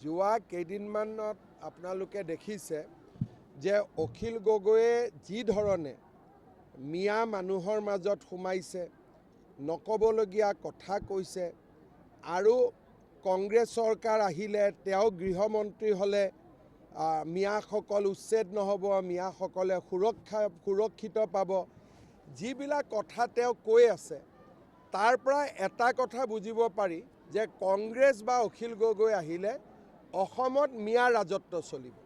যোৱা কেইদিনমানত আপোনালোকে দেখিছে যে অখিল গগৈয়ে যি ধৰণে মিয়া মানুহৰ মাজত সোমাইছে, নকবলগীয়া কথা কৈছে আৰু কংগ্ৰেছ চৰকাৰ আহিলে তেওঁ গৃহমন্ত্ৰী হ'লে মিয়াসকল উচ্ছেদ নহ'ব, মিয়াসকলে সুৰক্ষিত পাব, যিবিলাক কথা তেওঁ কৈ আছে তাৰ পৰা এটা কথা বুজিব পাৰি যে কংগ্ৰেছ বা অখিল গগৈ আহিলে অসমত মিয়া ৰাজত্ব চলিব।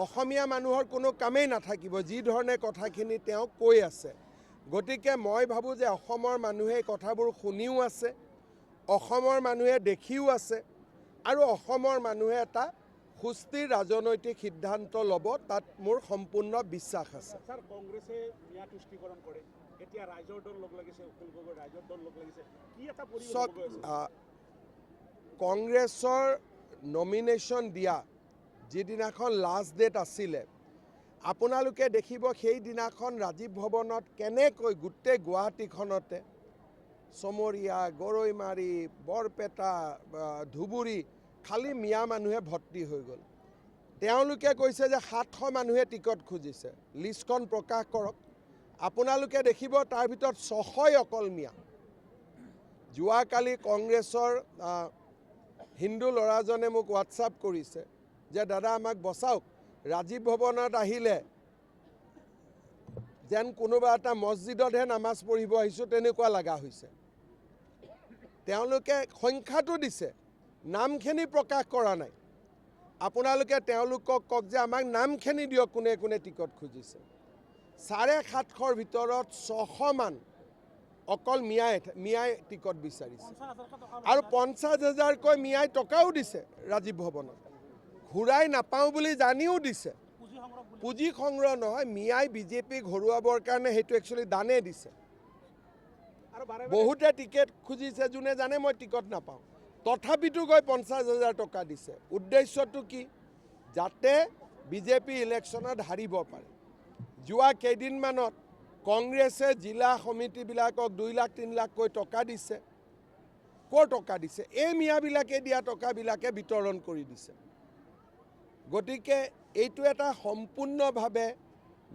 অসমীয়া মানুহৰ কোনো কামেই নাথাকিব যি ধৰণে কথাখিনি তেওঁ কৈ আছে। গতিকে মই ভাবোঁ যে অসমৰ মানুহে কথাবোৰ শুনিও আছে, অসমৰ মানুহে দেখিও আছে আৰু অসমৰ মানুহে এটা সুস্থিৰ ৰাজনৈতিক সিদ্ধান্ত ল'ব, তাত মোৰ সম্পূৰ্ণ বিশ্বাস আছে। স্যাৰ, কংগ্ৰেসে মিয়া তুষ্টিকৰণ কৰে, এতিয়া ৰাইজৰ দল লগ লাগিছে, অখিল গগৈ ৰাইজৰ দল লগ লাগিছে, কি এটা পৰিৱেশ? কংগ্ৰেছৰ নমিনেশ্যন দিয়া যিদিনাখন লাষ্ট ডেট আছিলে, আপোনালোকে দেখিব সেইদিনাখন ৰাজীৱ ভৱনত কেনেকৈ গোটেই গুৱাহাটীখনতে চমৰীয়া, গৰৈমাৰী, বৰপেটা, ধুবুৰী খালী মিয়া মানুহে ভৰ্তি হৈ গ'ল। তেওঁলোকে কৈছে যে 700 মানুহে টিকট খুজিছে, লিষ্টখন প্ৰকাশ কৰক। আপোনালোকে দেখিব তাৰ ভিতৰত 600 অকল মিয়া। যোৱাকালি কংগ্ৰেছৰ হিন্দু ল'ৰাজনে মোক হোৱাটছআপ কৰিছে যে দাদা আমাক বচাওক, ৰাজীৱ ভৱনত আহিলে যেন কোনোবা এটা মছজিদতহে নামাজ পঢ়িব আহিছোঁ তেনেকুৱা লগা হৈছে। তেওঁলোকে সংখ্যাটো দিছে, নামখিনি প্ৰকাশ কৰা নাই। আপোনালোকে তেওঁলোকক কওক যে আমাক নামখিনি দিয়ক, কোনে কোনে টিকট খুজিছে। 750ৰ ভিতৰত 600 মান অকল মিয়াই টিকট বিচাৰিছে আৰু 50,000কৈ মিয়াই টকাও দিছে ৰাজীৱ ভৱনত, ঘূৰাই নাপাওঁ বুলি জানিও দিছে। পুঁজি সংগ্ৰহ নহয়, মিয়াই বিজেপিক হৰুৱাবৰ কাৰণে সেইটো একচুৱেলি দানে দিছে। বহুতে টিকেট খুজিছে যোনে জানে মই টিকট নাপাওঁ, তথাপিতো গৈ 50,000 টকা দিছে। উদ্দেশ্যটো কি? যাতে বিজেপি ইলেকশ্যনত হাৰিব পাৰে। যোৱা কেইদিনমানত কংগ্ৰেছে জিলা সমিতিবিলাকক 2 লাখ 3 লাখকৈ টকা দিছে। ক'ৰ টকা দিছে? এই মিয়াবিলাকে দিয়া টকাবিলাকে বিতৰণ কৰি দিছে। গতিকে এইটো এটা সম্পূৰ্ণভাৱে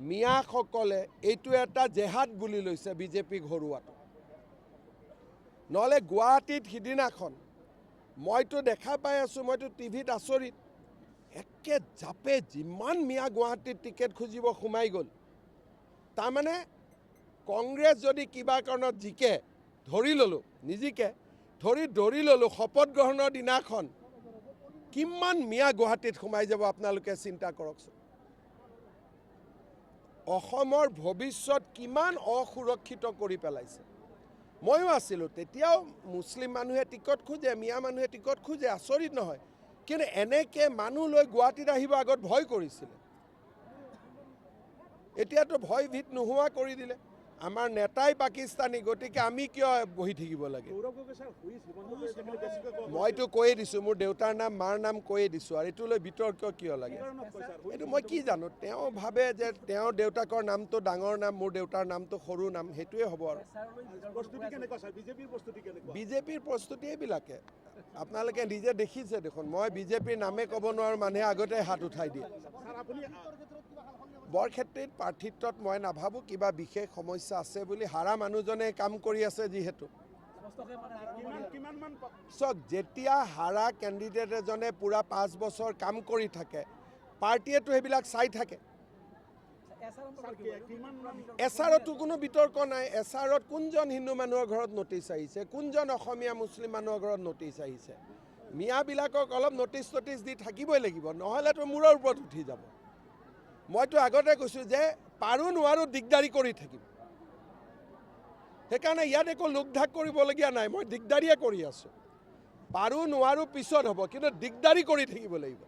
মিয়াসকলে এইটো এটা জেহাদ বুলি লৈছে বিজেপিক হৰুৱাটো। নহ'লে গুৱাহাটীত সিদিনাখন মইতো দেখা পাই আছোঁ, মইতো টিভিত আচৰিত, একে জাপে যিমান মিয়া গুৱাহাটীত টিকেট খুজিব সোমাই গ'ল। তাৰমানে কংগ্ৰেছ যদি কিবা কাৰণত জিকে, ধৰি ল'লোঁ নিজিকে, ধৰি ল'লোঁ শপত গ্ৰহণৰ দিনাখন কিমান মিয়া গুৱাহাটীত সোমাই যাব আপোনালোকে চিন্তা কৰকচোন। অসমৰ ভৱিষ্যত কিমান অসুৰক্ষিত কৰি পেলাইছে। ময়ো আছিলোঁ, তেতিয়াও মুছলিম মানুহে টিকট খোজে, মিয়া মানুহে টিকট খোজে, আচৰিত নহয়। কিন্তু এনেকৈ মানুহ লৈ গুৱাহাটীত আহিব আগত ভয় কৰিছিলে, এতিয়াতো ভয় ভীত নোহোৱা কৰি দিলে। আমাৰ নেতাই পাকিস্তানী, গতিকে আমি কিয় বহি থাকিব লাগে? মইতো কৈয়ে দিছোঁ, মোৰ দেউতাৰ নাম মাৰ নাম কৈয়ে দিছোঁ, আৰু এইটো লৈ বিতৰ্ক কিয় লাগে? এইটো মই কি জানো, তেওঁ ভাবে যে তেওঁৰ দেউতাকৰ নামটো ডাঙৰ নাম, মোৰ দেউতাৰ নামটো সৰু নাম, সেইটোৱে হ'ব আৰু। বিজেপিৰ প্ৰস্তুতি এইবিলাকে আপোনালোকে নিজে দেখিছে দেখোন। মই বিজেপিৰ নামে ক'ব নোৱাৰোঁ, মানুহে আগতে হাত উঠাই দিয়ে। বৰক্ষেত্ৰীত প্ৰাৰ্থিত্বত মই নাভাবোঁ কিবা বিশেষ সমস্যা আছে বুলি। হাৰা মানুহজনে কাম কৰি আছে যিহেতু। চক, যেতিয়া হাৰা কেণ্ডিডেট এজনে পূৰা 5 বছৰ কাম কৰি থাকে, পাৰ্টীয়েতো সেইবিলাক চাই থাকে। এছাৰতো কোনো বিতৰ্ক নাই। এছাৰত কোনজন হিন্দু মানুহৰ ঘৰত নটিচ আহিছে, কোনজন অসমীয়া মুছলিম মানুহৰ ঘৰত নটিচ আহিছে? মিয়াবিলাকক অলপ নটিচ দি থাকিবই লাগিব, নহ'লেতো মূৰৰ ওপৰত উঠি যাব। মইতো আগতে কৈছোঁ যে পাৰোঁ নোৱাৰোঁ দিগদাৰি কৰি থাকিম। সেইকাৰণে ইয়াত একো লোকঢাক কৰিবলগীয়া নাই, মই দিগদাৰিয়ে কৰি আছোঁ। পাৰোঁ নোৱাৰোঁ পিছত হ'ব, কিন্তু দিগদাৰি কৰি থাকিব লাগিব।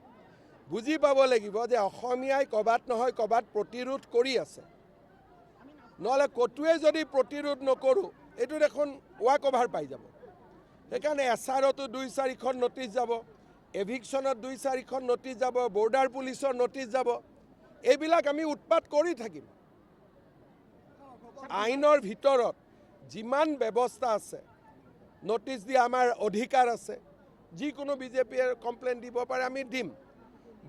বুজি পাব লাগিব যে অসমীয়াই ক'ৰবাত নহয় ক'ৰবাত প্ৰতিৰোধ কৰি আছে। নহ'লে ক'তোৱে যদি প্ৰতিৰোধ নকৰোঁ, এইটো দেখোন ৱাক অভাৰ পাই যাব। সেইকাৰণে এছাৰতো 2-4খন নটিচ যাব, এভিকশ্যনত 2-4খন নটিচ যাব, বৰ্ডাৰ পুলিচৰ নটিচ যাব। এইবিলাক আমি উৎপাত কৰি থাকিম। আইনৰ ভিতৰত যিমান ব্যৱস্থা আছে, নটিচ দিয়া আমাৰ অধিকাৰ আছে। যিকোনো বিজেপিয়ে কমপ্লেইন দিব পাৰে আমি দিম।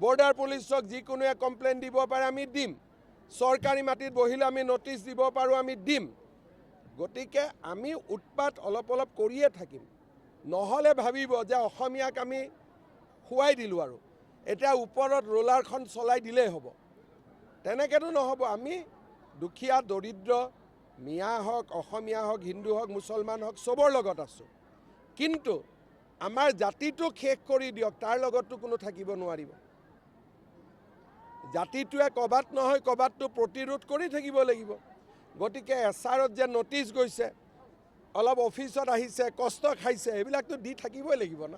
বৰ্ডাৰ পুলিচক যিকোনোৱে কমপ্লেইন দিব পাৰে আমি দিম। চৰকাৰী মাটিত বহিলে আমি নটিচ দিব পাৰোঁ আমি দিম। গতিকে আমি উৎপাত অলপ অলপ কৰিয়ে থাকিম। নহ'লে ভাবিব যে অসমীয়াক আমি খুৱাই দিলোঁ আৰু এতিয়া ওপৰত ৰোলাৰখন চলাই দিলেই হ'ব। তেনেকৈতো নহ'ব। আমি দুখীয়া দৰিদ্ৰ মিয়া হওক, অসমীয়া হওক, হিন্দু হওক, মুছলমান হওক, চবৰ লগত আছোঁ। কিন্তু আমাৰ জাতিটোক শেষ কৰি দিয়ক, তাৰ লগততো কোনো থাকিব নোৱাৰিব। জাতিটোৱে ক'ৰবাত নহয় ক'ৰবাততো প্ৰতিৰোধ কৰি থাকিব লাগিব। গতিকে এছাৰত যে নটিচ গৈছে, অলপ অফিচত আহিছে, কষ্ট খাইছে, এইবিলাকতো দি থাকিবই লাগিব ন।